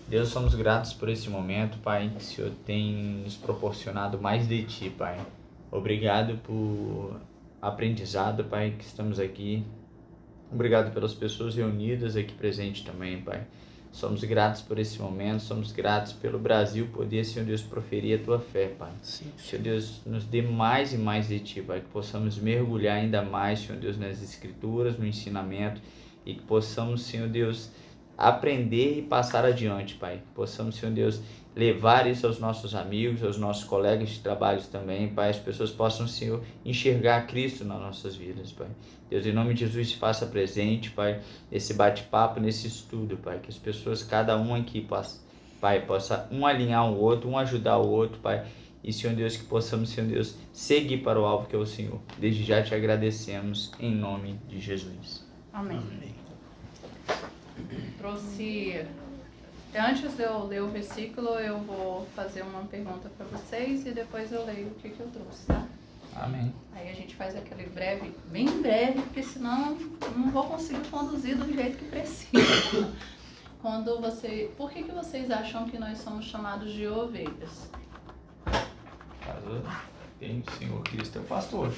Deus, somos gratos por esse momento, Pai, que o Senhor tem nos proporcionado mais de Ti, Pai. Obrigado por aprendizado, Pai, que estamos aqui. Obrigado pelas pessoas reunidas aqui presentes também, Pai. Somos gratos por esse momento, somos gratos pelo Brasil poder, Senhor Deus, proferir a Tua fé, Pai. Sim. Senhor Deus, nos dê mais e mais de Ti, Pai, que possamos mergulhar ainda mais, Senhor Deus, nas Escrituras, no ensinamento, e que possamos, Senhor Deus, aprender e passar adiante, Pai. Possamos, Senhor Deus, levar isso aos nossos amigos, aos nossos colegas de trabalho também, Pai. As pessoas possam, Senhor, enxergar Cristo nas nossas vidas, Pai. Deus, em nome de Jesus, se faça presente, Pai, nesse bate-papo, nesse estudo, Pai. Que as pessoas, cada um aqui, Pai, possa um alinhar o outro, um ajudar o outro, Pai. E, Senhor Deus, que possamos, Senhor Deus, seguir para o alvo que é o Senhor. Desde já te agradecemos, em nome de Jesus. Amém. Trouxe... Antes de eu ler o versículo, eu vou fazer uma pergunta para vocês e depois eu leio o que eu trouxe, tá? Amém. Aí a gente faz aquele breve, bem breve, porque senão não vou conseguir conduzir do jeito que precisa. Por que vocês acham que nós somos chamados de ovelhas? Tem o Senhor Cristo é o pastor.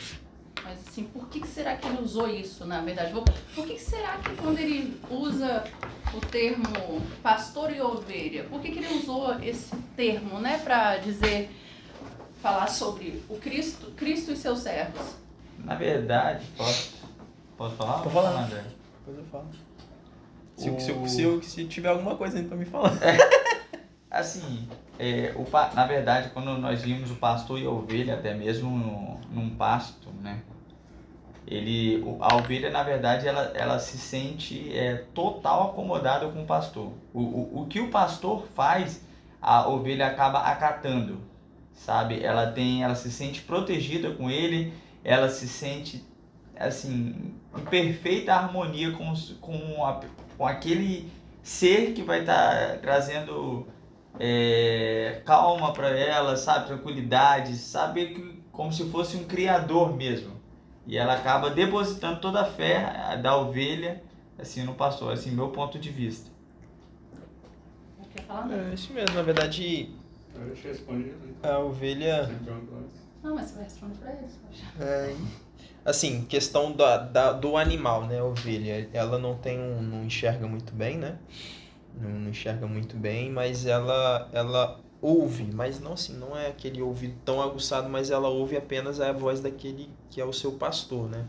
Mas assim, por que será que ele usou isso, na verdade? Por que será que quando ele usa o termo pastor e ovelha, por que ele usou esse termo, né, para falar sobre o Cristo e seus servos? Na verdade, posso falar? Pode falar. André? Depois eu falo. Se tiver alguma coisa ainda pra me falar. Assim, na verdade, quando nós vimos o pastor e a ovelha, até mesmo num pasto, né? A ovelha, na verdade, ela se sente total acomodada com o pastor. O que o pastor faz, a ovelha acaba acatando, sabe? Ela se sente protegida com ele, ela se sente, assim, em perfeita harmonia com aquele ser que vai estar trazendo calma para ela, sabe? Tranquilidade, sabe? Como se fosse um criador mesmo. E ela acaba depositando toda a fé da ovelha, assim, no pastor, assim, meu ponto de vista. Quer falar? É isso mesmo, na verdade, Eu te respondi. a ovelha... Não, mas você vai responder pra eles. Assim, questão do animal, né, a ovelha, ela não enxerga muito bem, né? Não enxerga muito bem, mas ela ouve, mas não assim, não é aquele ouvido tão aguçado, mas ela ouve apenas a voz daquele que é o seu pastor, né?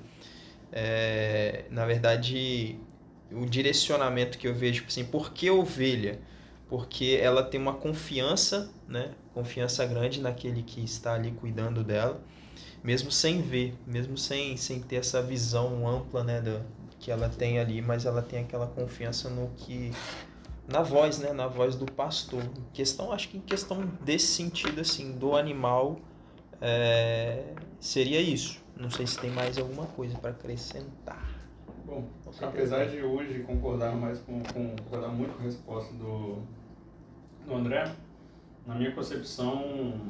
Na verdade, o direcionamento que eu vejo, assim, por que ovelha? Porque ela tem uma confiança, né? Confiança grande naquele que está ali cuidando dela, mesmo sem ver, mesmo sem ter essa visão ampla, né, que ela tem ali, mas ela tem aquela confiança na voz, né, na voz do pastor. Acho que em questão desse sentido, assim, do animal, seria isso. Não sei se tem mais alguma coisa para acrescentar. Bom, apesar de hoje concordar muito com a resposta do André, na minha concepção,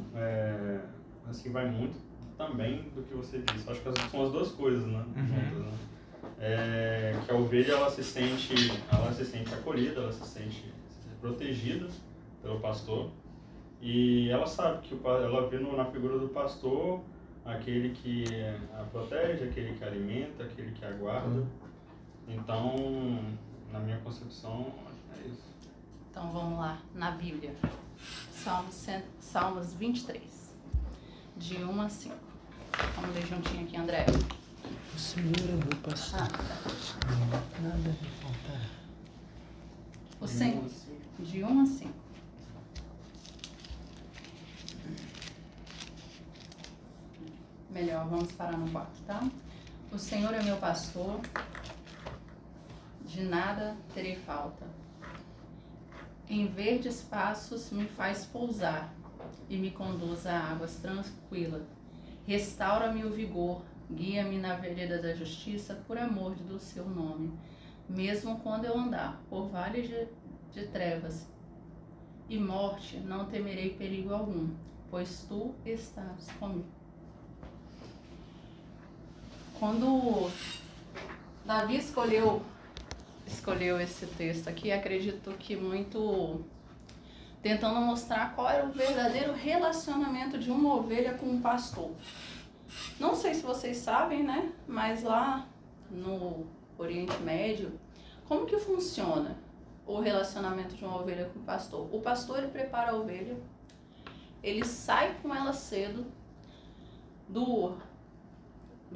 assim, vai muito também do que você disse. Acho que são as duas coisas, né? Juntas, né? Que a ovelha ela se sente acolhida, ela se sente protegida pelo pastor, e ela sabe que ela vê na figura do pastor aquele que a protege, aquele que alimenta, aquele que aguarda. Então, na minha concepção, acho que é isso. Então vamos lá, na Bíblia, Salmos 23, de 1 a 5. Vamos ler juntinho aqui, André. O Senhor é meu pastor, nada me faltará. O Senhor, de 1 a 5. Melhor, vamos parar no 4, tá? O Senhor é meu pastor, de nada terei falta. Em verdes passos me faz pousar e me conduz a águas tranquilas. Restaura-me o vigor, guia-me na vereda da justiça por amor do seu nome. Mesmo quando eu andar por vale de trevas e morte, não temerei perigo algum, pois tu estás comigo. Quando Davi escolheu esse texto aqui, acredito que muito tentando mostrar qual era o verdadeiro relacionamento de uma ovelha com um pastor. Não sei se vocês sabem, né? Mas lá no Oriente Médio, como que funciona o relacionamento de uma ovelha com o pastor? O pastor, ele prepara a ovelha, ele sai com ela cedo do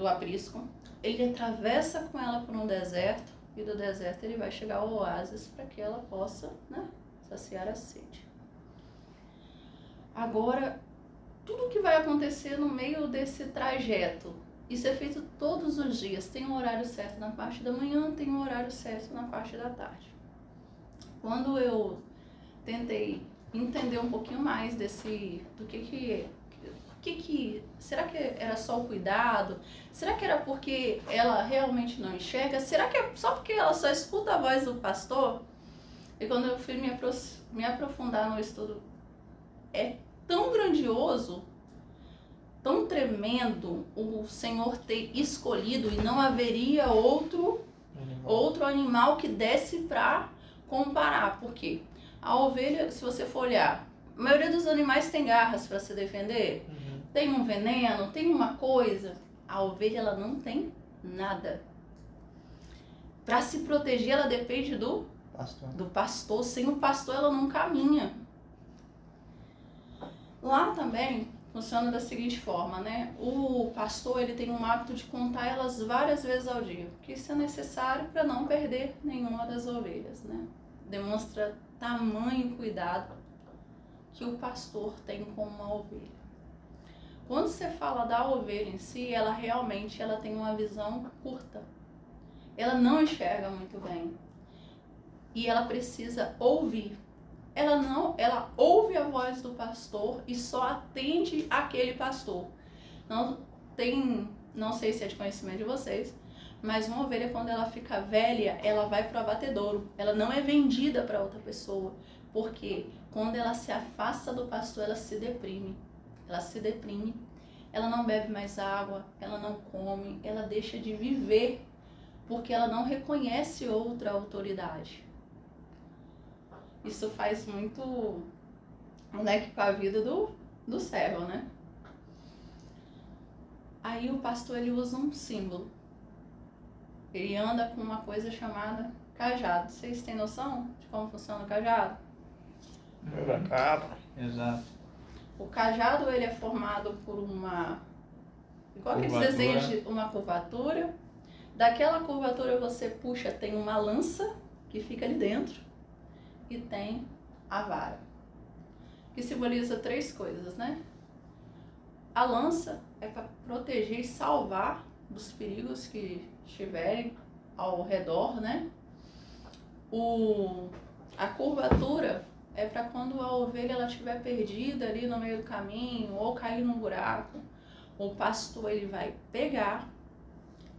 aprisco, ele atravessa com ela por um deserto, e do deserto ele vai chegar ao oásis para que ela possa, né, saciar a sede. Agora, tudo que vai acontecer no meio desse trajeto, isso é feito todos os dias. Tem um horário certo na parte da manhã, tem um horário certo na parte da tarde. Quando eu tentei entender um pouquinho mais do que será que era só o cuidado? Será que era porque ela realmente não enxerga? Será que é só porque ela só escuta a voz do pastor? E quando eu fui me aprofundar no estudo, é tão grandioso, tão tremendo o Senhor ter escolhido, e não haveria outro animal que desse para comparar. Por quê? A ovelha, se você for olhar, a maioria dos animais tem garras para se defender, tem um veneno, tem uma coisa. A ovelha, ela não tem nada. Para se proteger, ela depende do pastor. Sem o pastor, ela não caminha. Lá também funciona da seguinte forma, né? O pastor, ele tem um hábito de contar elas várias vezes ao dia, porque isso é necessário para não perder nenhuma das ovelhas, né? Demonstra tamanho cuidado que o pastor tem com uma ovelha. Quando você fala da ovelha em si, ela realmente tem uma visão curta. Ela não enxerga muito bem. E ela precisa ouvir. Ela ouve a voz do pastor e só atende aquele pastor. Não sei se é de conhecimento de vocês, mas uma ovelha, quando ela fica velha, ela vai para o abatedouro. Ela não é vendida para outra pessoa, porque quando ela se afasta do pastor, ela se deprime. Ela não bebe mais água, ela não come, ela deixa de viver, porque ela não reconhece outra autoridade. Isso faz muito com a vida do servo, né? Aí o pastor, ele usa um símbolo. Ele anda com uma coisa chamada cajado. Vocês têm noção de como funciona o cajado? Exato. O cajado, ele é formado por igual aqueles desenhos de uma curvatura. Daquela curvatura você puxa, tem uma lança que fica ali dentro e tem a vara, que simboliza 3 coisas, né? A lança é para proteger e salvar dos perigos que estiverem ao redor, né? A curvatura é para quando a ovelha estiver perdida ali no meio do caminho ou cair num buraco, o pastor, ele vai pegar,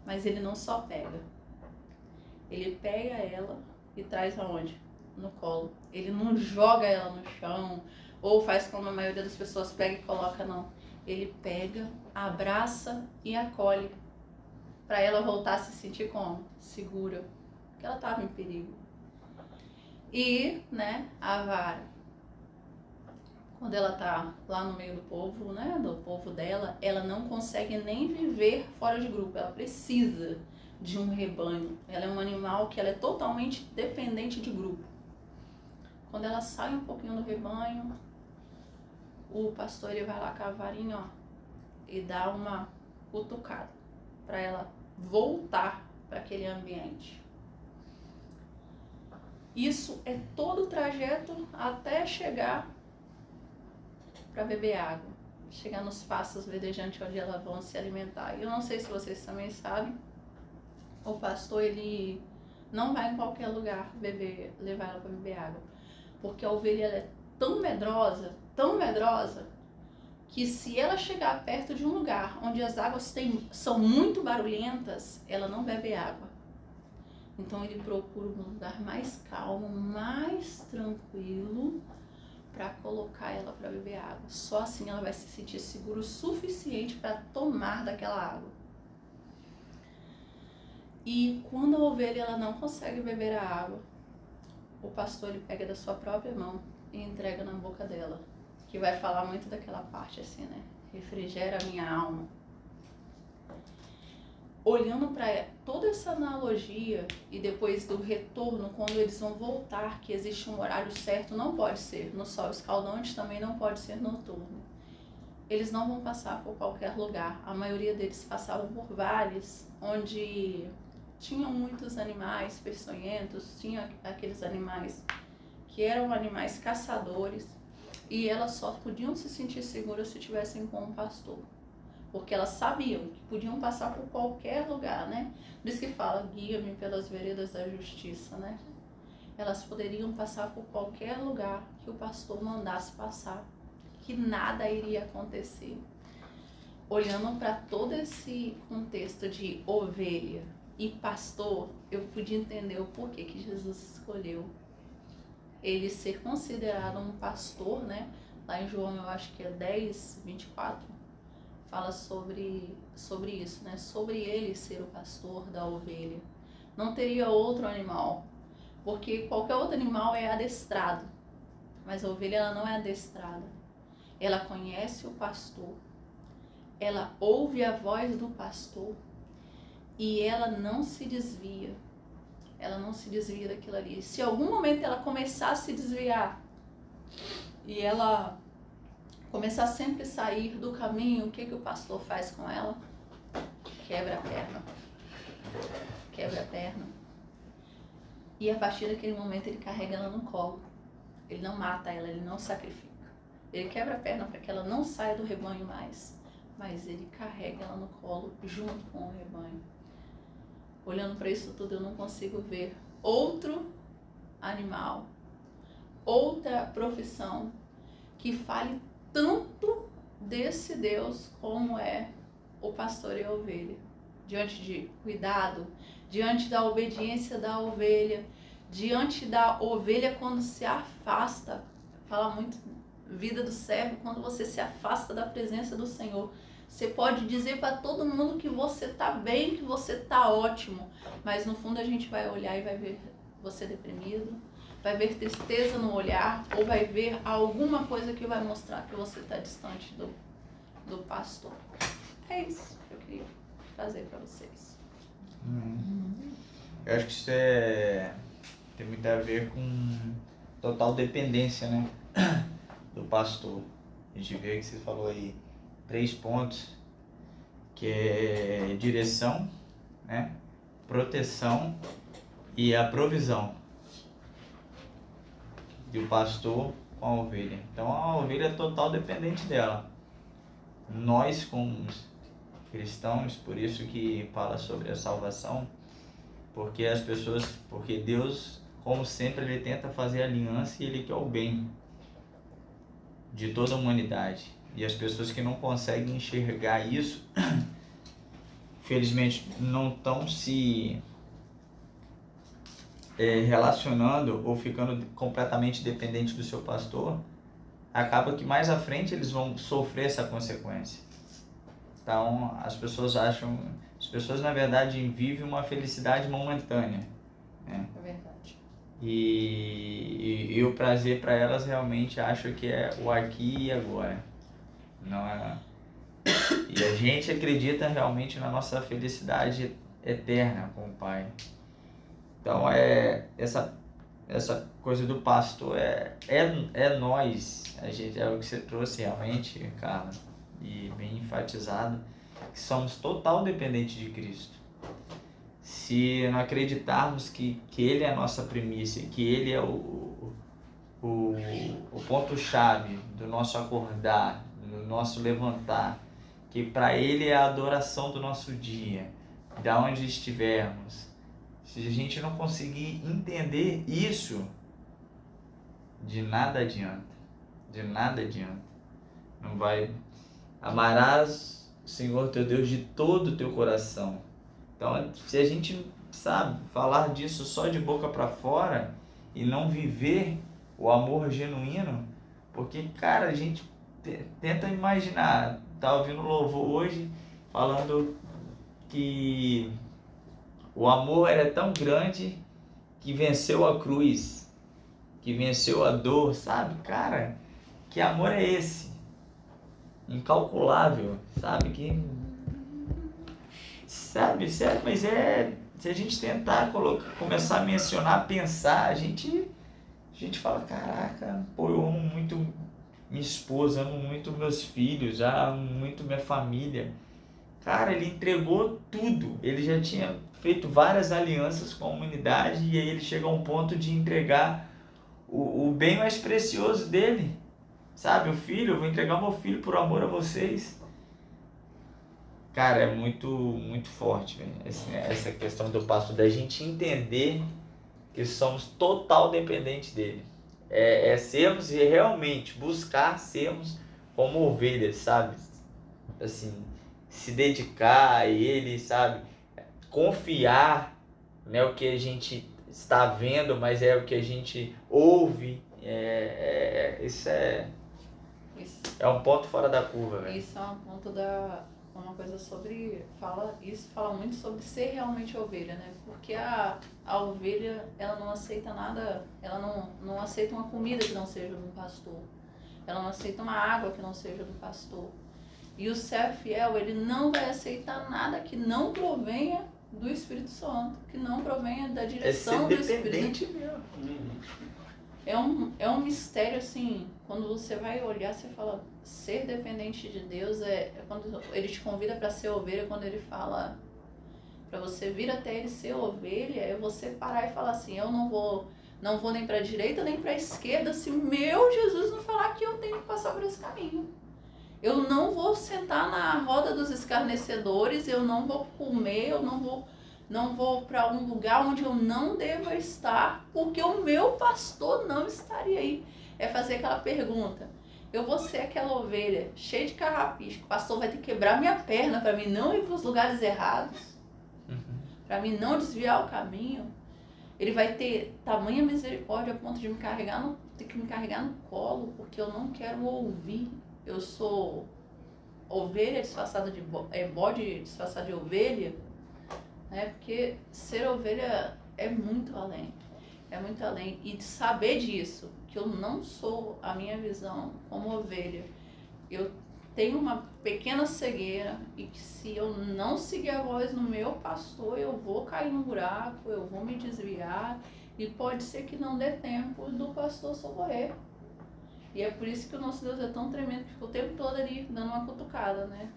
mas ele não só pega. Ele pega ela e traz aonde? No colo. Ele não joga ela no chão ou faz como a maioria das pessoas pega e coloca, não. Ele pega, abraça e acolhe para ela voltar a se sentir como? Segura, porque ela estava em perigo. E, né, a vara, quando ela tá lá no meio do povo, né, do povo dela, ela não consegue nem viver fora de grupo, ela precisa de um rebanho. Ela é um animal que ela é totalmente dependente de grupo. Quando ela sai um pouquinho do rebanho, o pastor, ele vai lá com a varinha, ó, e dá uma cutucada para ela voltar para aquele ambiente. Isso é todo o trajeto até chegar para beber água, chegar nos pastos verdejantes onde elas vão se alimentar. E eu não sei se vocês também sabem, o pastor, ele não vai em qualquer lugar levar ela para beber água, porque a ovelha, ela é tão medrosa, que se ela chegar perto de um lugar onde as águas são muito barulhentas, ela não bebe água. Então ele procura um lugar mais calmo, mais tranquilo, para colocar ela para beber água. Só assim ela vai se sentir segura o suficiente para tomar daquela água. E quando a ovelha, ela não consegue beber a água, o pastor ele pega da sua própria mão e entrega na boca dela, que vai falar muito daquela parte assim, né? Refrigera a minha alma. Olhando para toda essa analogia e depois do retorno, quando eles vão voltar, que existe um horário certo, não pode ser no sol escaldante, também não pode ser noturno. Eles não vão passar por qualquer lugar. A maioria deles passavam por vales onde tinham muitos animais peçonhentos, tinha aqueles animais que eram animais caçadores, e elas só podiam se sentir seguras se tivessem com um pastor. Porque elas sabiam que podiam passar por qualquer lugar, né? Por isso que fala, guia-me pelas veredas da justiça, né? Elas poderiam passar por qualquer lugar que o pastor mandasse passar, que nada iria acontecer. Olhando para todo esse contexto de ovelha e pastor, eu pude entender o porquê que Jesus escolheu ele ser considerado um pastor, né? Lá em João, eu acho que é 10, 24, fala sobre isso, né? Sobre ele ser o pastor da ovelha. Não teria outro animal, porque qualquer outro animal é adestrado, mas a ovelha ela não é adestrada. Ela conhece o pastor, ela ouve a voz do pastor e ela não se desvia. Ela não se desvia daquilo ali. Se em algum momento ela começar a se desviar e ela começar sempre a sair do caminho, o que o pastor faz com ela? Quebra a perna. Quebra a perna. E a partir daquele momento ele carrega ela no colo. Ele não mata ela, ele não sacrifica. Ele quebra a perna para que ela não saia do rebanho mais, mas ele carrega ela no colo junto com o rebanho. Olhando para isso tudo, eu não consigo ver outro animal, outra profissão que fale tanto desse Deus como é o pastor e a ovelha. Diante de cuidado, diante da obediência da ovelha, diante da ovelha quando se afasta. Fala muito vida do servo, quando você se afasta da presença do Senhor. Você pode dizer para todo mundo que você tá bem, que você tá ótimo, mas no fundo a gente vai olhar e vai ver você deprimido, vai ver tristeza no olhar, ou vai ver alguma coisa que vai mostrar que você tá distante do pastor. É isso que eu queria trazer para vocês. Eu acho que isso tem muito a ver com total dependência, né, do pastor. A gente vê que você falou aí 3 pontos, que é direção, né, proteção e a provisão do pastor com a ovelha. Então a ovelha é total dependente dela. Nós como cristãos, por isso que fala sobre a salvação, porque Deus, como sempre, ele tenta fazer aliança e ele quer o bem de toda a humanidade. E as pessoas que não conseguem enxergar isso, felizmente não estão se relacionando ou ficando completamente dependentes do seu pastor, acaba que mais à frente eles vão sofrer essa consequência. Então as pessoas na verdade vivem uma felicidade momentânea, né? É verdade. E o prazer para elas realmente acho que é o aqui e agora. Não é... E a gente acredita realmente na nossa felicidade eterna com o Pai. Então essa coisa do pastor é nós. A gente, é o que você trouxe realmente, Carla, e bem enfatizado, que somos total dependentes de Cristo. Se não acreditarmos que Ele é a nossa primícia, que Ele é o ponto-chave do nosso acordar, do nosso levantar, que para Ele é a adoração do nosso dia, da onde estivermos. Se a gente não conseguir entender isso, de nada adianta. De nada adianta. Não vai. Amarás o Senhor teu Deus de todo o teu coração. Então, se a gente sabe falar disso só de boca para fora e não viver o amor genuíno, porque, cara, a gente tenta imaginar, tá ouvindo louvor hoje falando que o amor era tão grande que venceu a cruz. que venceu a dor, sabe? Cara, que amor é esse? Incalculável, sabe? Que... Sabe, sério, mas se a gente tentar começar a mencionar, pensar, a gente fala, caraca, pô, eu amo muito minha esposa, amo muito meus filhos, amo muito minha família. Cara, ele entregou tudo, ele já tinha feito várias alianças com a humanidade e aí ele chega a um ponto de entregar o bem mais precioso dele, sabe? O filho, eu vou entregar meu filho por amor a vocês. Cara, é muito, muito forte, velho. Essa questão do pastor, da gente entender que somos total dependentes dele. Sermos e realmente buscar sermos como ovelhas, sabe? Assim, se dedicar a ele, sabe? Confiar, não é o que a gente está vendo, mas é o que a gente ouve. Isso é um ponto fora da curva, velho. Isso é um ponto uma coisa sobre, fala muito sobre ser realmente ovelha, né? Porque a ovelha, ela não aceita nada, ela não aceita uma comida que não seja do pastor. Ela não aceita uma água que não seja do pastor. E o servo fiel, ele não vai aceitar nada que não provenha do Espírito Santo, que não provenha da direção do Espírito. É um mistério, assim, quando você vai olhar, você fala, ser dependente de Deus é quando ele te convida para ser ovelha, quando ele fala para você vir até ele ser ovelha, é você parar e falar assim, eu não vou nem para a direita nem para a esquerda, se meu Jesus não falar que eu tenho que passar por esse caminho. Eu não vou sentar na roda dos escarnecedores, eu não vou comer, eu não vou para um lugar onde eu não devo estar, porque o meu pastor não estaria aí. É fazer aquela pergunta, eu vou ser aquela ovelha cheia de carrapicho, o pastor vai ter que quebrar minha perna para mim não ir para os lugares errados, para mim não desviar o caminho. Ele vai ter tamanha misericórdia a ponto de ter que me carregar no colo, porque eu não quero ouvir. Eu sou ovelha disfarçada de bode disfarçado de ovelha, né? Porque ser ovelha é muito além. É muito além. E saber disso, que eu não sou a minha visão como ovelha. Eu tenho uma pequena cegueira e que se eu não seguir a voz no meu pastor, eu vou cair no buraco, eu vou me desviar e pode ser que não dê tempo do pastor socorrer. E é por isso que o nosso Deus é tão tremendo, que fica o tempo todo ali dando uma cutucada, né?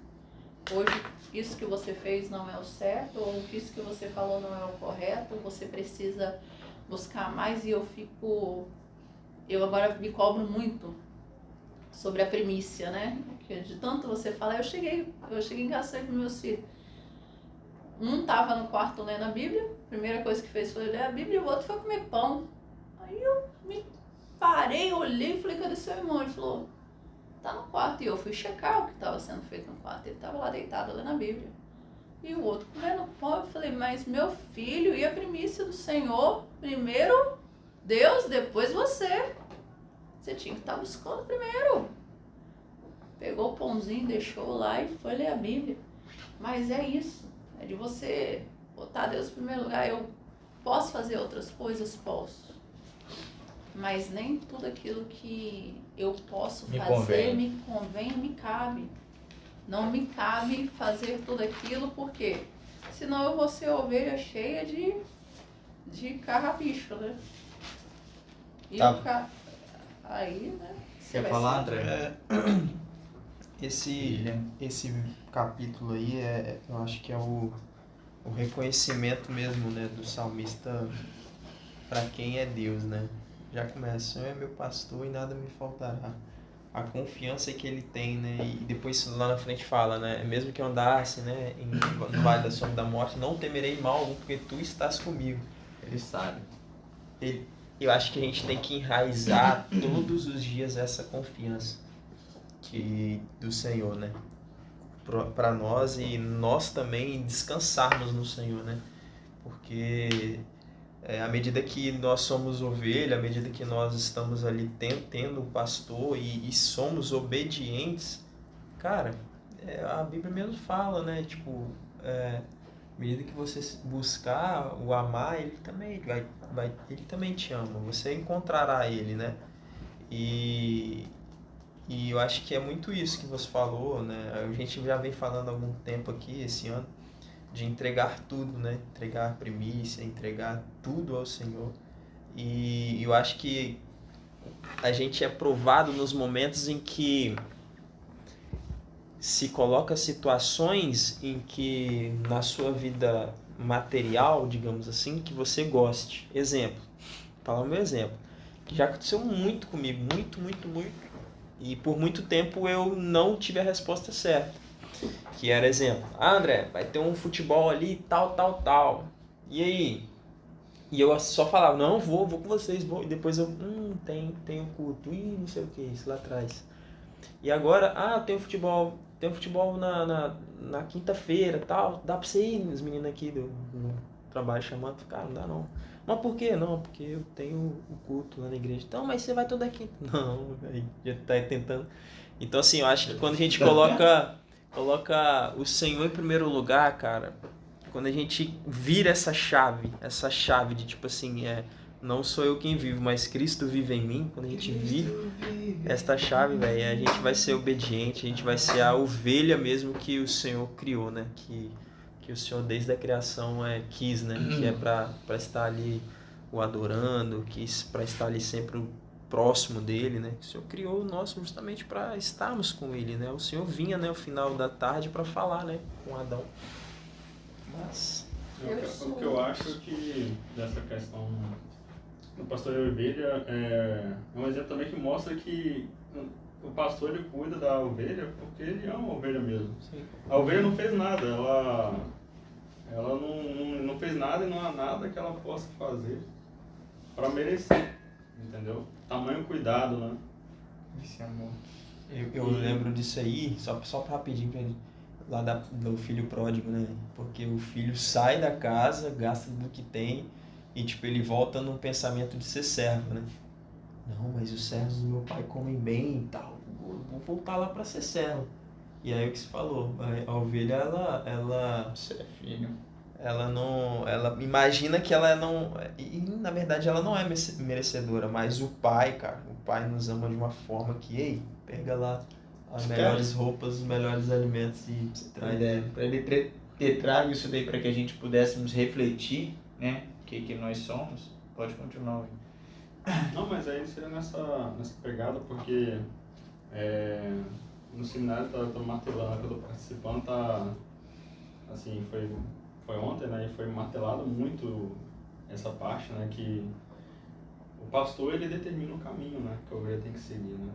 Hoje, isso que você fez não é o certo, ou isso que você falou não é o correto, você precisa buscar mais. E eu agora me cobro muito sobre a primícia, né? Porque de tanto você falar, eu cheguei em casa com meus filhos. Um tava no quarto lendo a Bíblia, a primeira coisa que fez foi ler a Bíblia, e o outro foi comer pão. Aí eu me parei, olhei e falei, cadê seu irmão? Ele falou, tá no quarto. E eu fui checar o que estava sendo feito no quarto. Ele estava lá deitado lendo a Bíblia. E o outro comendo pão. Eu falei, mas meu filho, e a primícia do Senhor? Primeiro Deus, depois você. Você tinha que estar buscando primeiro. Pegou o pãozinho, deixou lá e foi ler a Bíblia. Mas é isso. É de você botar Deus em primeiro lugar. Eu posso fazer outras coisas? Posso. Mas nem tudo aquilo que eu posso fazer me convém, me cabe. Não me cabe fazer tudo aquilo, porque senão eu vou ser ovelha cheia de carrapicho, né? E Tá. Aí, né? Quer falar, André? Esse capítulo aí, eu acho que é o reconhecimento mesmo, né, do salmista para quem é Deus, né? Já começa, o Senhor é meu pastor e nada me faltará. A confiança que ele tem, né? E depois lá na frente fala, né? Mesmo que eu andasse, né, no vale da sombra da morte, não temerei mal algum, porque tu estás comigo. Ele sabe. Eu acho que a gente tem que enraizar todos os dias essa confiança do Senhor, né? Para nós e nós também descansarmos no Senhor, né? Porque à medida que nós somos ovelha, à medida que nós estamos ali tendo o pastor e somos obedientes, cara, a Bíblia mesmo fala, né? Tipo, À medida que você buscar o amar, ele também ele também te ama. Você encontrará ele, né? E eu acho que é muito isso que você falou, né? A gente já vem falando há algum tempo aqui, esse ano, de entregar tudo, né? Entregar a primícia, entregar tudo ao Senhor. E eu acho que a gente é provado nos momentos em que se coloca situações em que na sua vida material, digamos assim, que você goste. Exemplo, vou falar o meu exemplo, que já aconteceu muito comigo, muito, e por muito tempo eu não tive a resposta certa. Que era exemplo, André, vai ter um futebol ali, tal. E aí? E eu só falava, não, vou com vocês, vou. E depois eu, tem um culto, não sei o que, isso lá atrás. E agora, tem um futebol na quinta-feira, tal, dá pra você ir, os meninos aqui do trabalho chamando, cara, não dá não. Mas por quê? Não, porque eu tenho o culto lá na igreja. Então, mas você vai toda quinta. Não, aí já tá tentando. Então, assim, eu acho que quando a gente coloca o Senhor em primeiro lugar, cara, quando a gente vira essa chave de tipo assim, não sou eu quem vivo, mas Cristo vive em mim, quando a gente vive esta chave, velho, a gente vai ser obediente, a gente vai ser a ovelha mesmo que o Senhor criou, né? Que o Senhor desde a criação quis, né? Que é para estar ali o adorando, para estar ali sempre próximo dele, né? O Senhor criou nós justamente para estarmos com ele, né? O Senhor vinha, né, no final da tarde para falar, né, com Adão. Mas o que eu acho que dessa questão do pastor e a ovelha é um exemplo também que mostra que o pastor ele cuida da ovelha porque ele ama a ovelha mesmo. Sim. A ovelha não fez nada, ela não fez nada e não há nada que ela possa fazer para merecer, entendeu? Tamanho cuidado, né? Esse amor. Eu lembro disso aí, só pra rapidinho pra ele, lá do filho pródigo, né? Porque o filho sai da casa, gasta tudo que tem e tipo, ele volta num pensamento de ser servo, né? Não, mas os servos do meu pai comem bem e tal, vou voltar lá pra ser servo. E aí o que se falou, a ovelha, ela Você é filho. ela imagina que ela não, e na verdade ela não é merecedora, mas o pai, cara, o pai nos ama de uma forma que, ei, pega lá as melhores roupas, os melhores alimentos e traz. Para ele ter trago isso daí para que a gente pudéssemos refletir, né? O que nós somos. Pode continuar. Não, mas aí seria nessa pegada, porque no seminário que eu tô martelando, que eu tô participando, tá assim, foi ontem, né, e foi martelado muito essa parte, né, que o pastor ele determina o caminho, né, que a ovelha tem que seguir, né,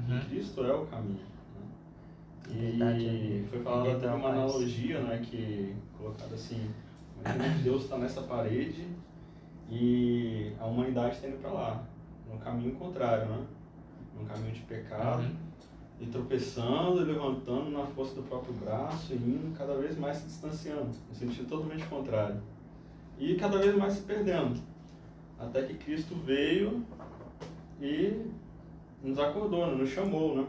e Cristo é o caminho, né? E foi falado até uma analogia, né, que colocado assim, imagina que Deus está nessa parede e a humanidade está indo para lá, no caminho contrário, né, no caminho de pecado. E tropeçando, levantando na força do próprio braço e indo cada vez mais se distanciando, no sentido totalmente contrário. E cada vez mais se perdendo. Até que Cristo veio e nos acordou, nos chamou, né?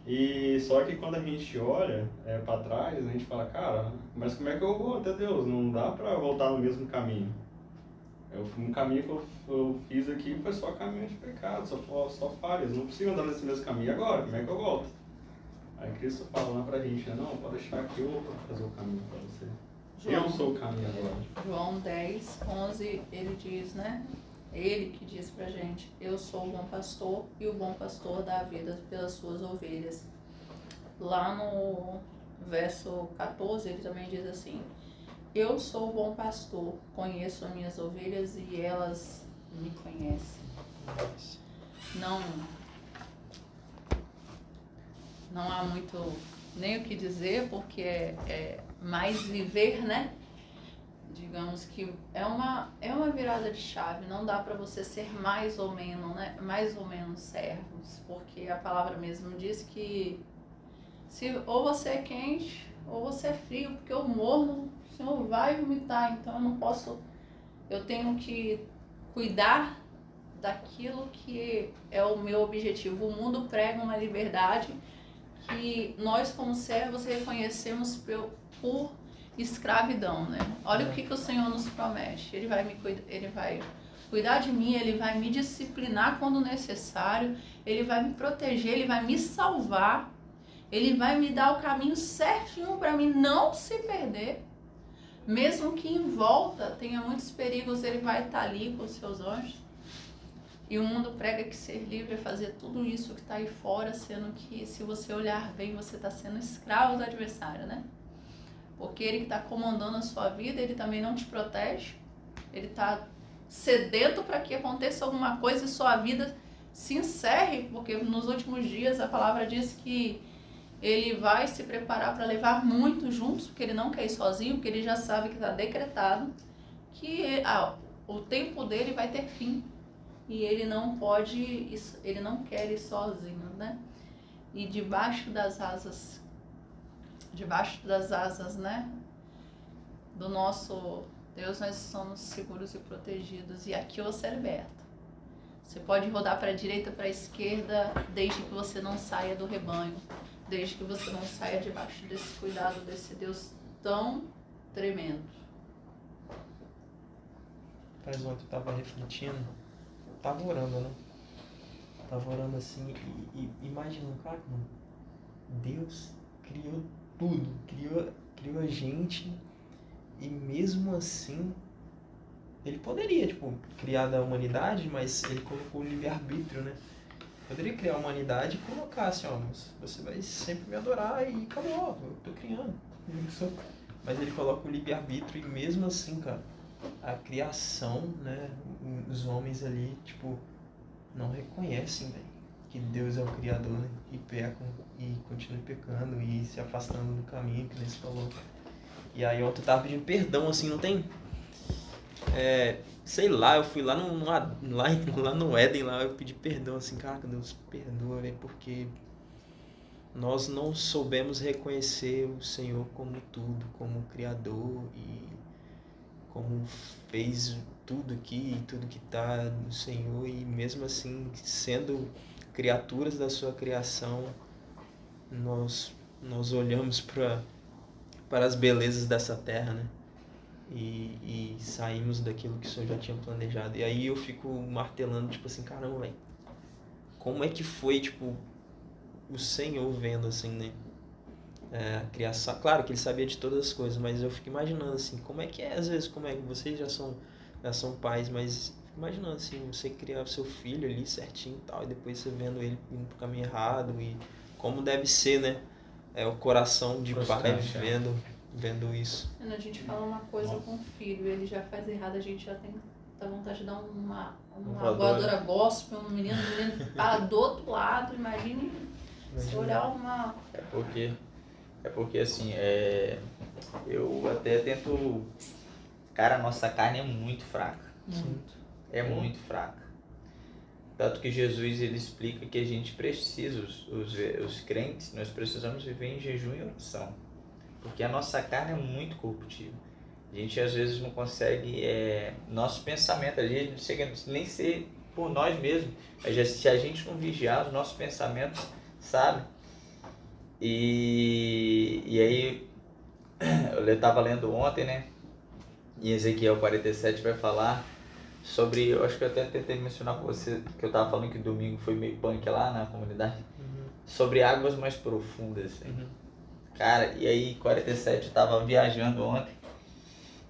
E só que quando a gente olha para trás, a gente fala, cara, mas como é que eu vou até Deus? Não dá para voltar no mesmo caminho. Um caminho que eu fiz aqui foi só caminho de pecado, só falhas. Não consigo andar nesse mesmo caminho. E agora? Como é que eu volto? Aí Cristo fala lá pra gente, né? Não, pode deixar que eu vou fazer o caminho pra você. Eu sou o caminho agora. João 10, 11, ele diz, né? Ele que diz pra gente, eu sou o bom pastor e o bom pastor dá a vida pelas suas ovelhas. Lá no verso 14, ele também diz assim, eu sou o bom pastor, conheço as minhas ovelhas e elas me conhecem. Não há muito nem o que dizer, porque é mais viver, né? Digamos que é uma virada de chave, não dá para você ser mais ou menos, né? Mais ou menos servos, porque a palavra mesmo diz que ou você é quente ou você é frio, porque eu morro, o Senhor vai vomitar, então eu tenho que cuidar daquilo que é o meu objetivo. O mundo prega uma liberdade que nós como servos reconhecemos por escravidão, né? Olha o que o Senhor nos promete. Ele vai cuidar de mim, Ele vai me disciplinar quando necessário, Ele vai me proteger, Ele vai me salvar, Ele vai me dar o caminho certinho para mim não se perder. Mesmo que em volta tenha muitos perigos, Ele vai estar ali com os seus anjos. E o mundo prega que ser livre é fazer tudo isso que está aí fora, sendo que, se você olhar bem, você está sendo escravo do adversário, né? Porque ele que está comandando a sua vida, ele também não te protege. Ele está sedento para que aconteça alguma coisa e sua vida se encerre, porque nos últimos dias a palavra diz que ele vai se preparar para levar muitos juntos, porque ele não quer ir sozinho, porque ele já sabe que está decretado que o tempo dele vai ter fim. E ele não quer ir sozinho, né? E debaixo das asas, né, do nosso Deus, nós somos seguros e protegidos. E aqui você é liberto. Você pode rodar para a direita, para a esquerda, desde que você não saia do rebanho, desde que você não saia debaixo desse cuidado desse Deus tão tremendo. Mas ontem eu tava refletindo, tava orando, né? Tava orando assim e imaginando, cara, mano, Deus criou tudo, criou a gente, e mesmo assim ele poderia, tipo, criar da humanidade, mas ele colocou o livre-arbítrio, né? Poderia criar a humanidade e colocar assim, ó, você vai sempre me adorar e acabou, eu tô criando. Mas ele coloca o livre-arbítrio e mesmo assim, cara, a criação, né, os homens ali, tipo, não reconhecem, velho, que Deus é o Criador, né? E pecam e continuam pecando e se afastando do caminho que eles falou. E aí ontem eu tava pedindo perdão, assim, não tem? Sei lá, eu fui lá no Éden, lá eu pedi perdão, assim, cara, Deus perdoa, velho, porque nós não soubemos reconhecer o Senhor como tudo, como Criador e como fez tudo aqui e tudo que está no Senhor, e mesmo assim, sendo criaturas da sua criação, nós olhamos para as belezas dessa terra, né? E saímos daquilo que o Senhor já tinha planejado. E aí eu fico martelando, tipo assim, caramba, velho, como é que foi, tipo, o Senhor vendo, assim, né? A criação, claro que ele sabia de todas as coisas, mas eu fico imaginando assim, como é que é, às vezes, como é que vocês já são pais, mas fico imaginando assim, você criar o seu filho ali certinho e tal, e depois você vendo ele indo pro caminho errado, e como deve ser, né, o coração de pai vendo isso. Quando a gente fala uma coisa com o filho, ele já faz errado, a gente já tem vontade de dar uma voadora gospel, o menino para do outro lado, imagine se olhar uma... É porque assim, eu até tento... Cara, a nossa carne é muito fraca. Muito. É muito fraca. Tanto que Jesus, ele explica que a gente precisa, os crentes, nós precisamos viver em jejum e oração. Porque a nossa carne é muito corruptível. A gente às vezes não consegue... nosso pensamento, a gente não chega nem ser por nós mesmos. Mas se a gente não vigiar os nossos pensamentos, sabe? E aí, eu estava lendo ontem, né? E Ezequiel 47 vai falar sobre... Eu acho que eu até tentei mencionar com você, que eu estava falando que domingo foi meio punk lá na comunidade. Sobre águas mais profundas, assim. Cara, e aí 47, eu estava viajando ontem.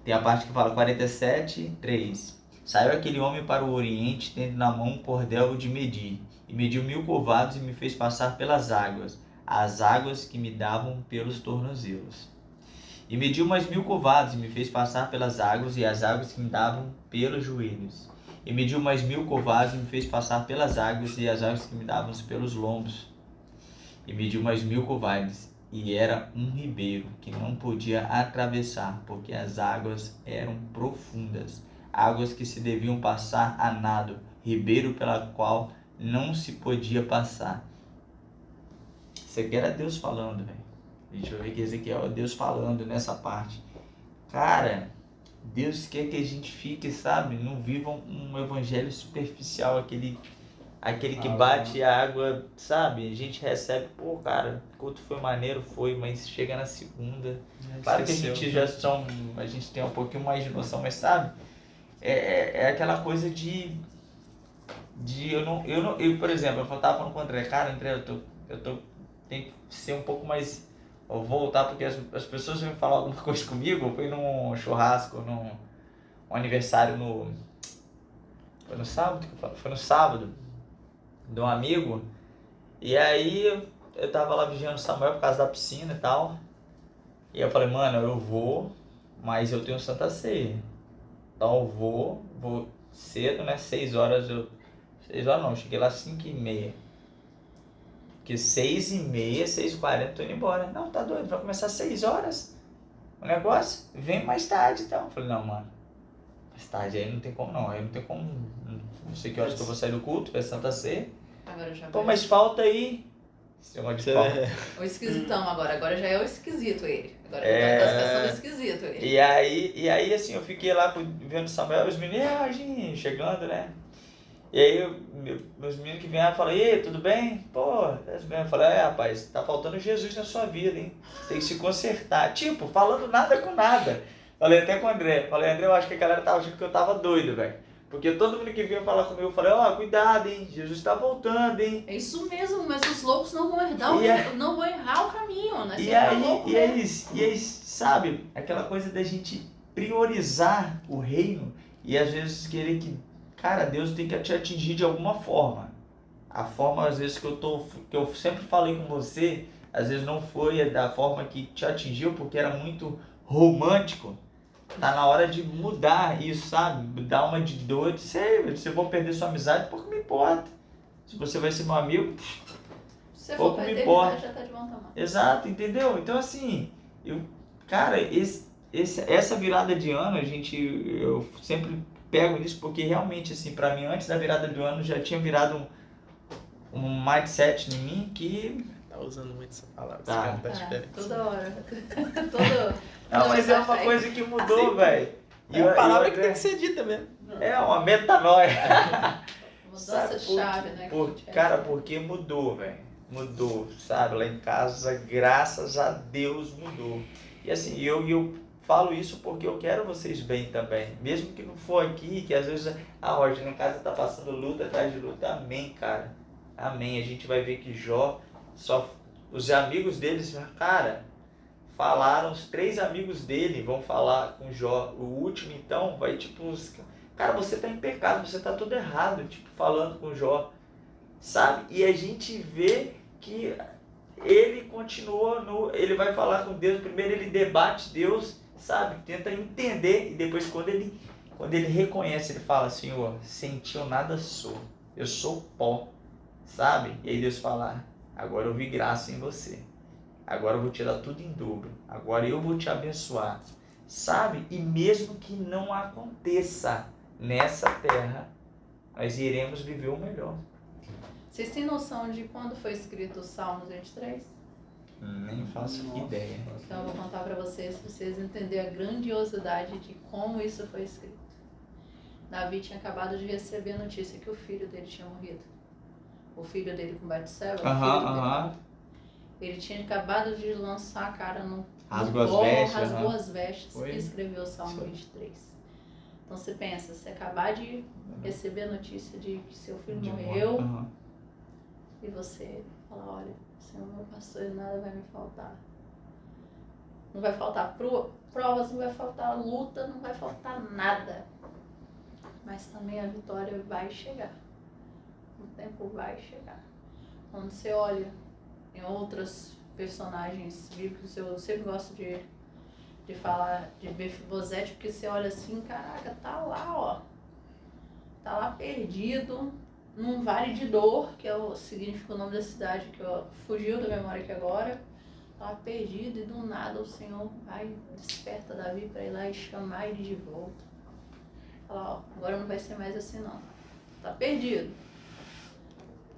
Tem a parte que fala 47:3. Saiu aquele homem para o oriente, tendo na mão um cordel de medir. E mediu 1000 covados e me fez passar pelas águas, as águas que me davam pelos tornozelos. E mediu mais 1000 covados e me fez passar pelas águas, e as águas que me davam pelos joelhos. E mediu mais 1000 covados e me fez passar pelas águas, e as águas que me davam pelos lombos. E mediu mais 1000 covados, e era um ribeiro que não podia atravessar, porque as águas eram profundas, águas que se deviam passar a nado, ribeiro pela qual não se podia passar. Isso aqui era Deus falando, velho. A gente vai ver que Ezequiel é Deus falando nessa parte. Cara, Deus quer que a gente fique, sabe? Não viva um evangelho superficial, aquele aquele que bate a água, sabe? A gente recebe, pô, cara, o culto foi maneiro, foi, mas chega na segunda. Claro que a gente a gente tem um pouquinho mais de noção, mas sabe? É aquela coisa de por exemplo, eu tava falando com o André, cara, André, tenho que ser um pouco mais, eu voltar, porque as pessoas vêm falar alguma coisa comigo, eu fui num churrasco, um aniversário foi no sábado que eu falo? Foi no sábado, de um amigo, e aí eu tava lá vigiando o Samuel por causa da piscina e tal, e eu falei, mano, eu vou, mas eu tenho Santa Ceia, então eu vou cedo, né, 6 horas 6 horas não, eu cheguei lá às 5h30. Porque 6h30, 6h40 eu tô indo embora. Não, tá doido, vai começar às 6 horas o negócio? Vem mais tarde então. Eu falei, não, mano, mais tarde aí não tem como não. Aí não tem como. Não sei que horas que eu vou sair do culto, vai Santa Ceia. Agora já Pô, mas falta aí. Esse negócio de falta. O esquisitão agora já é o esquisito ele. Agora é a classificação do esquisito ele. E aí assim, eu fiquei lá vendo Samuel, os meninos, chegando, né? E aí meus meninos que vieram falaram, e aí, tudo bem? Pô, eu falei, rapaz, tá faltando Jesus na sua vida, hein? Tem que se consertar. Tipo, falando nada com nada. Falei até com o André. Falei, André, eu acho que a galera tava achando que eu tava doido, velho. Porque todo mundo que vinha falar comigo, eu falei, cuidado, hein? Jesus tá voltando, hein? É isso mesmo, mas os loucos não vão errar o caminho, né? E aí, sabe, aquela coisa da gente priorizar o reino e às vezes querer que, cara, Deus tem que te atingir de alguma forma. A forma, às vezes, que eu sempre falei com você, às vezes não foi da forma que te atingiu, porque era muito romântico. Tá na hora de mudar isso, sabe? Dar uma de doido. Sei, se eu vou perder sua amizade, pouco me importa. Se você vai ser meu amigo, se pouco for me importa. Já tá de bom tamanho. Exato, entendeu? Então, assim, cara, essa virada de ano, eu sempre pego nisso, porque realmente, assim, pra mim, antes da virada do ano, já tinha virado um mindset em mim que... Tá usando muito essa palavra, Tá. Toda hora. Não, mas é uma coisa que mudou, velho. É uma palavra que tem que ser dita mesmo. É uma metanoia. Mudança de chave, né? Cara, porque mudou, velho. Mudou, sabe? Lá em casa, graças a Deus, mudou. E assim, eu falo isso porque eu quero vocês bem também. Mesmo que não for aqui, que às vezes a Roger em casa tá passando luta atrás de luta. Amém, cara. Amém. A gente vai ver que Jó, os amigos deles, cara, falaram, os 3 amigos dele vão falar com Jó. O último, então, vai tipo... Cara, você tá em pecado, você tá tudo errado, tipo, falando com Jó, sabe? E a gente vê que ele continua, ele vai falar com Deus, primeiro ele debate Deus, sabe? Tenta entender, e depois quando ele reconhece, ele fala, Senhor, sem ti eu nada sou, eu sou pó, sabe? E aí Deus fala, agora eu vi graça em você, agora eu vou te dar tudo em dobro, agora eu vou te abençoar, sabe? E mesmo que não aconteça nessa terra, nós iremos viver o melhor. Vocês têm noção de quando foi escrito o Salmos 23? Nem faço ideia. Então eu vou contar para vocês entenderem a grandiosidade de como isso foi escrito. Davi tinha acabado de receber a notícia que o filho dele tinha morrido. O filho dele com Batseba, ele tinha acabado de lançar a cara no rasgou as vestes e escreveu o Salmo 23. Então você pensa, você acabar de receber a notícia de que seu filho morreu e você fala, olha, Senhor meu pastor, nada vai me faltar. Não vai faltar provas, não vai faltar luta, não vai faltar nada. Mas também a vitória vai chegar. O tempo vai chegar. Quando você olha em outros personagens bíblicos, eu sempre gosto de falar de Mefibosete, porque você olha assim, caraca, tá lá, ó. Tá lá perdido, num vale de dor, que significa o nome da cidade, que fugiu da memória aqui agora. Tá lá perdido e do nada o Senhor vai, desperta Davi para ir lá e chamar ele de volta. Fala, ó, agora não vai ser mais assim não. Tá perdido.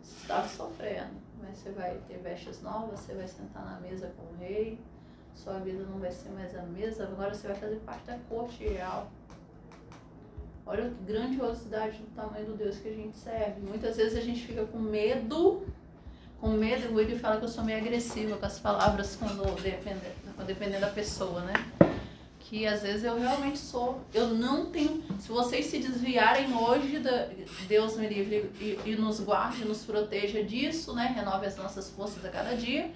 Você está sofrendo, mas você vai ter vestes novas, você vai sentar na mesa com o rei. Sua vida não vai ser mais a mesma, agora você vai fazer parte da corte real. Olha a grandiosidade do tamanho do Deus que a gente serve. Muitas vezes a gente fica com medo, o William fala que eu sou meio agressiva com as palavras dependendo da pessoa, né? Que às vezes eu realmente sou. Eu não tenho. Se vocês se desviarem hoje, Deus me livre e nos guarde, nos proteja disso, né? Renove as nossas forças a cada dia.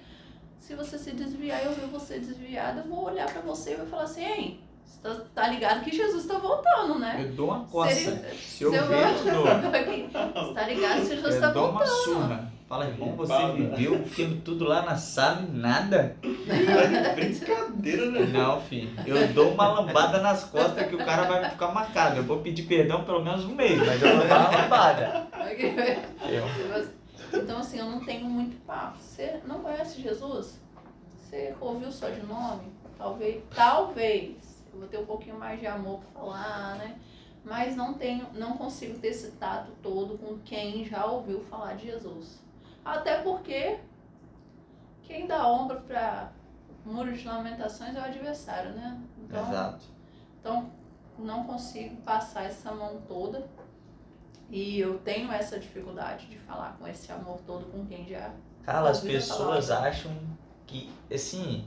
Se você se desviar e eu ver você desviada, eu vou olhar pra você e vou falar assim: ei, você tá ligado que Jesus tá voltando, né? Eu dou uma coça. Se eu eu ver, eu dou. Você tá ligado que Jesus Eu tá dou uma voltando. surra. Fala, irmão, você viveu aquilo tudo lá na sala e nada? Brincadeira, né? Não, filho. Eu dou uma lambada nas costas que o cara vai ficar marcado. Eu vou pedir perdão pelo menos um mês, mas eu vou dar uma lambada. Então, assim, eu não tenho muito papo. Você não conhece Jesus? Você ouviu só de nome? Talvez. Eu vou ter um pouquinho mais de amor pra falar, né? Mas não consigo ter esse tato todo com quem já ouviu falar de Jesus. Até porque quem dá ombro para muro de lamentações é o adversário, né? Exato. Então, não consigo passar essa mão toda. E eu tenho essa dificuldade de falar com esse amor todo com quem já Cara, as ouviu pessoas falar. acham que, assim,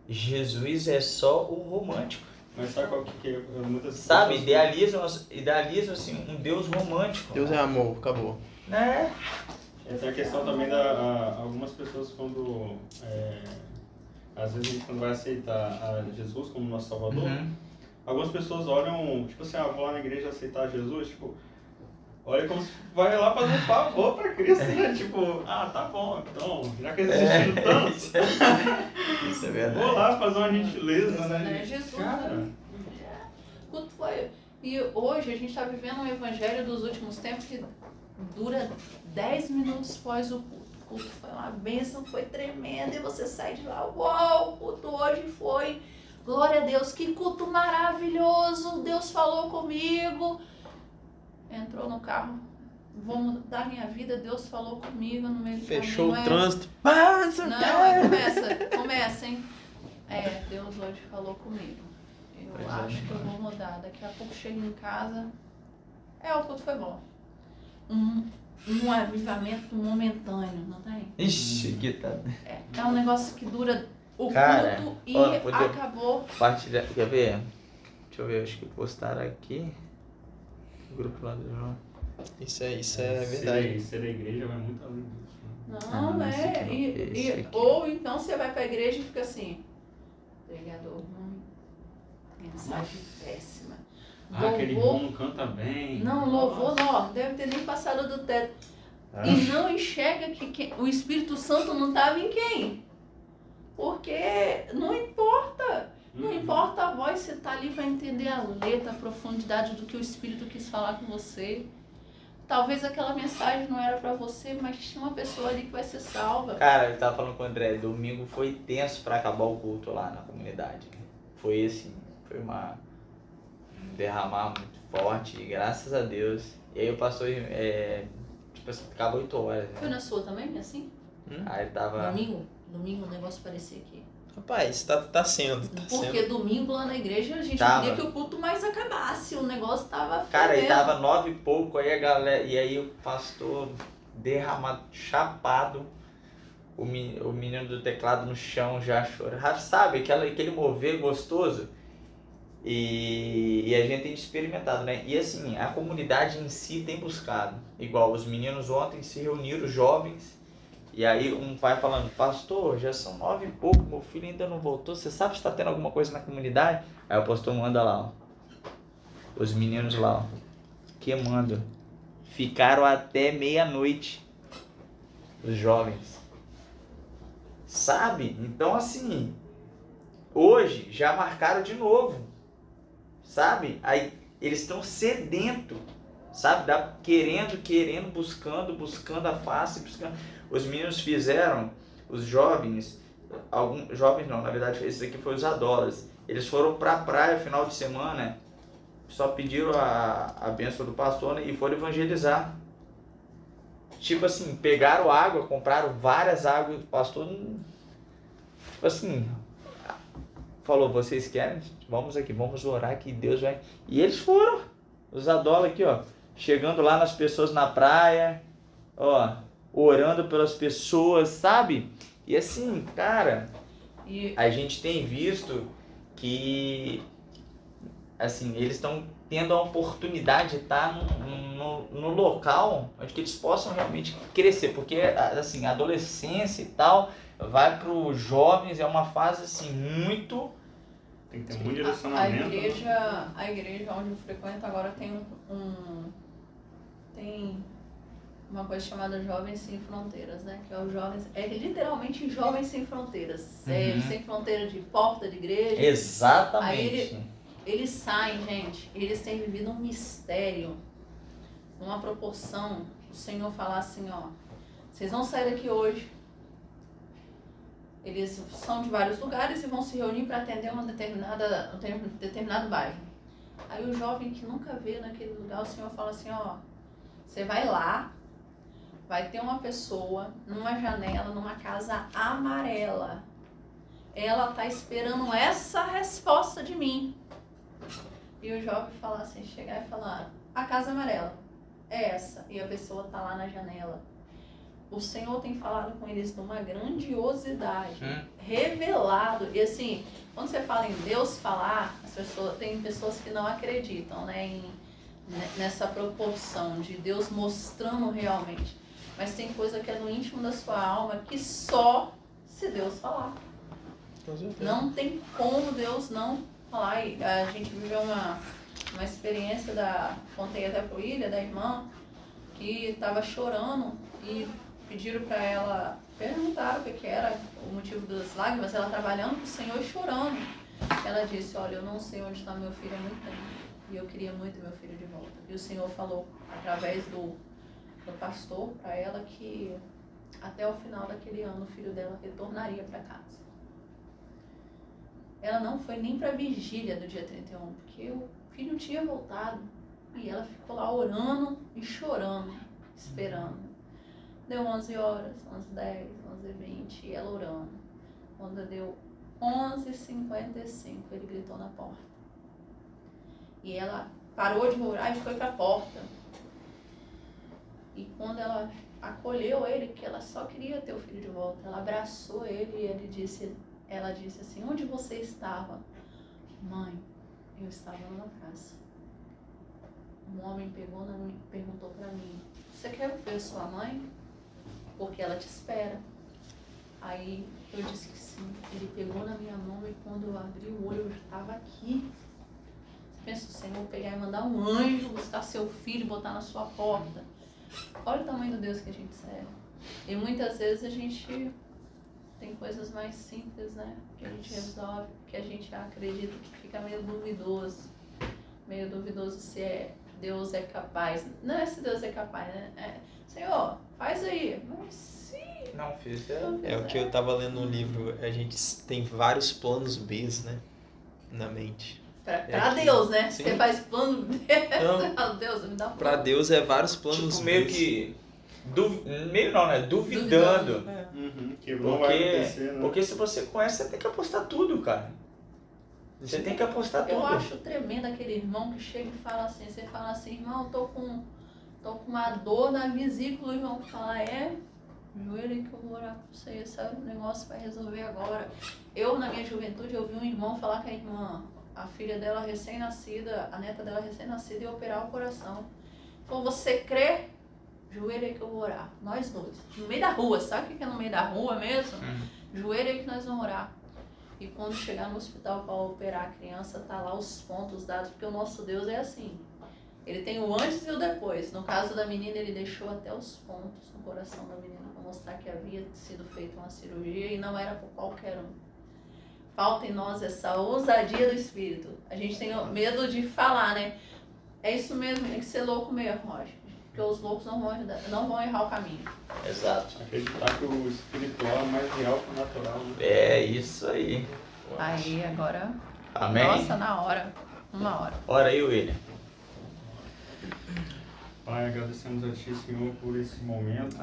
Jesus é só o romântico. Mas sabe qual que é? Muitas Sabe? pessoas- Idealizam assim, um Deus romântico. Deus é amor, acabou. Né? Tem a questão também algumas pessoas quando às vezes a gente quando vai aceitar a Jesus como nosso Salvador, algumas pessoas olham, tipo assim, vou lá na igreja aceitar Jesus, tipo, olha como se vai lá fazer um favor pra Cristo, né? Tipo, tá bom, então, já que existindo tanto, Isso é verdade. vou lá fazer uma gentileza, né? Jesus, Cara, né? Quanto foi? E hoje a gente está vivendo um evangelho dos últimos tempos que dura 10 minutos após o culto. O culto foi uma bênção, foi tremendo, e você sai de lá, uau, o culto hoje foi, glória a Deus, que culto maravilhoso, Deus falou comigo. Entrou no carro, vou mudar minha vida, Deus falou comigo no meio do Fechou caminho. o trânsito. Não, aí começa, hein? Deus hoje falou comigo. Eu acho que eu vou mudar. Daqui a pouco chego em casa. O culto foi bom. Um avivamento momentâneo, não tem? Ixi, que tá. É um negócio que dura o Cara, culto e poder- acabou. Compartilhar. Quer ver? Deixa eu ver, acho que postaram aqui. O grupo lá do João. Isso é verdade. Ser a igreja vai muito além disso. Né? Não, esse aqui não. Esse aqui. Ou então você vai pra igreja e fica assim. Pregador ruim. Mensagem péssima. Aquele Louvor. irmão canta bem. Não, louvor não, deve ter nem passado do teto. E não enxerga que o Espírito Santo não estava em quem? Porque não importa. Não importa a voz, você tá ali para entender a letra, a profundidade do que o Espírito quis falar com você. Talvez aquela mensagem não era para você, mas tinha uma pessoa ali que vai ser salva. Cara, eu tava falando com o André, domingo foi tenso pra acabar o culto lá na comunidade. Foi assim, foi um derramar muito forte, e graças a Deus. E aí o pastor, tipo assim, acabou 8 horas, Foi né? na sua também, assim? Aí tava... Domingo o negócio parecia aqui. Rapaz, tá sendo. Porque domingo lá na igreja a gente Tava. queria que o culto mais acabasse, o negócio tava Cara, aí fervendo. tava 9 e pouco, aí a galera... E aí o pastor derramado, chapado, o menino do teclado no chão já chorando. Sabe, aquele mover gostoso? E a gente tem experimentado, né? E assim, a comunidade em si tem buscado. Igual os meninos ontem se reuniram, jovens, e aí um pai falando, pastor, já são 9 e pouco, meu filho ainda não voltou, você sabe se está tendo alguma coisa na comunidade? Aí o pastor manda lá, ó, os meninos lá, ó, queimando. Ficaram até meia-noite, os jovens. Sabe? Então assim, hoje já marcaram de novo. Sabe? Aí eles estão sedentos, sabe? Querendo, buscando a face, buscando. Os meninos fizeram, os jovens, jovens não, na verdade esses aqui foram os adolescentes. Eles foram pra praia no final de semana, só pediram a bênção do pastor, né, e foram evangelizar. Tipo assim, pegaram água, compraram várias águas, o pastor, tipo assim, falou, vocês querem? Vamos aqui, vamos orar que Deus vai... E eles foram. Os Adola aqui, ó, chegando lá nas pessoas na praia, ó, orando pelas pessoas, sabe? E assim, cara, a gente tem visto que, assim, eles estão tendo a oportunidade de estar no local onde que eles possam realmente crescer, porque, assim, a adolescência e tal vai para os jovens, é uma fase, assim, muito... Tem que ter muito direcionamento. A igreja onde eu frequento agora tem tem uma coisa chamada Jovens Sem Fronteiras, né? Que é os jovens, é literalmente Jovens Sem Fronteiras. Sem fronteira de porta de igreja. Exatamente. Aí eles saem, gente, eles têm vivido um mistério, uma proporção. O Senhor fala assim, ó, vocês vão sair daqui hoje. Eles são de vários lugares e vão se reunir para atender um determinado bairro. Aí o jovem que nunca veio naquele lugar, o Senhor fala assim, ó, você vai lá, vai ter uma pessoa numa janela, numa casa amarela. Ela tá esperando essa resposta de mim. E o jovem fala assim, chegar e falar, a casa amarela é essa. E a pessoa tá lá na janela. O Senhor tem falado com eles numa grandiosidade, revelado. E assim, quando você fala em Deus falar, tem pessoas que não acreditam, né, nessa proporção de Deus mostrando realmente. Mas tem coisa que é no íntimo da sua alma que só se Deus falar. Não tem como Deus não falar. E a gente viveu uma experiência contei até pro Ilha, da irmã, que estava chorando e pediram para ela, perguntaram o que era o motivo das lágrimas, ela trabalhando com o Senhor e chorando. Ela disse, olha, eu não sei onde está meu filho há muito tempo e eu queria muito meu filho de volta. E o Senhor falou através do pastor para ela que até o final daquele ano o filho dela retornaria para casa. Ela não foi nem para a vigília do dia 31, porque o filho tinha voltado e ela ficou lá orando e chorando, esperando. Deu 11 horas, 11h10, 11h20 e ela orando. Quando deu 11h55, ele gritou na porta. E ela parou de orar e foi para a porta. E quando ela acolheu ele, que ela só queria ter o filho de volta, ela abraçou ele e ela disse assim, onde você estava? Mãe, eu estava numa casa. Um homem perguntou para mim, você quer ver sua mãe? Porque ela te espera. Aí eu disse que sim. Ele pegou na minha mão e quando eu abri o olho eu estava aqui. Você pensa, o Senhor pegar e mandar um anjo buscar seu filho e botar na sua porta. Olha o tamanho do Deus que a gente serve. E muitas vezes a gente tem coisas mais simples, né? Que a gente resolve, que a gente acredita que fica meio duvidoso. Meio duvidoso se Deus é capaz. Não é se Deus é capaz, né? Senhor, faz aí. Mas sim. Não fiz. É o que eu tava lendo no livro. A gente tem vários planos B, né? Na mente. Pra Deus, né? Sim. Você faz plano B. Então, Deus, me dá um plano. pra Deus é vários planos tipo, B. meio que... meio não, né? Duvidando. Que não vai acontecer, né? Porque se você conhece, você tem que apostar tudo, cara. Você tem que apostar tudo. Eu acho tremendo aquele irmão que chega e fala assim, você fala assim, irmão, tô com uma dor na vesícula, o irmão fala, joelho que eu vou orar pra você, esse negócio vai resolver agora. Eu, na minha juventude, eu vi um irmão falar que a irmã, a filha dela recém-nascida, a neta dela recém-nascida, ia operar o coração. Falou, você crê? Joelho aí que eu vou orar. Nós dois. No meio da rua, sabe o que é no meio da rua mesmo? Joelho aí que nós vamos orar. E quando chegar no hospital para operar a criança, tá lá os pontos dados, porque o nosso Deus é assim. Ele tem o antes e o depois. No caso da menina, ele deixou até os pontos no coração da menina para mostrar que havia sido feita uma cirurgia e não era por qualquer um. Falta em nós essa ousadia do Espírito. A gente tem medo de falar, né? É isso mesmo, tem que ser louco mesmo, Roger. Porque os loucos não vão errar o caminho. Exato. Acreditar que o espiritual é mais real que o natural, né? É isso aí. Aí, agora... Amém? Nossa, na hora. 1 hora. Ora aí, William. Pai, agradecemos a Ti, Senhor, por esse momento,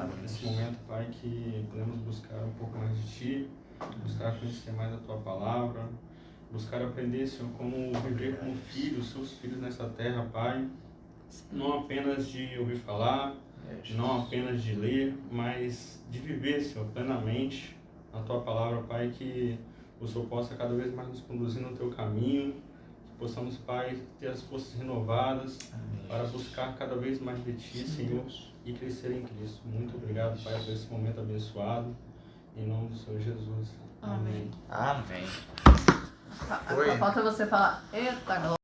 Pai, que podemos buscar um pouco mais de Ti, buscar conhecer mais a Tua Palavra, buscar aprender, Senhor, como viver como filhos, seus filhos nessa terra, Pai. não apenas de ouvir falar, não apenas de ler, mas de viver, Senhor, plenamente a Tua palavra, Pai, que o Senhor possa cada vez mais nos conduzir no Teu caminho, que possamos, Pai, ter as forças renovadas para buscar cada vez mais de Ti, Senhor, e crescer em Cristo. Muito obrigado, Pai, por esse momento abençoado, em nome do Senhor Jesus. Amém. Amém. Falta você falar, eita, glória.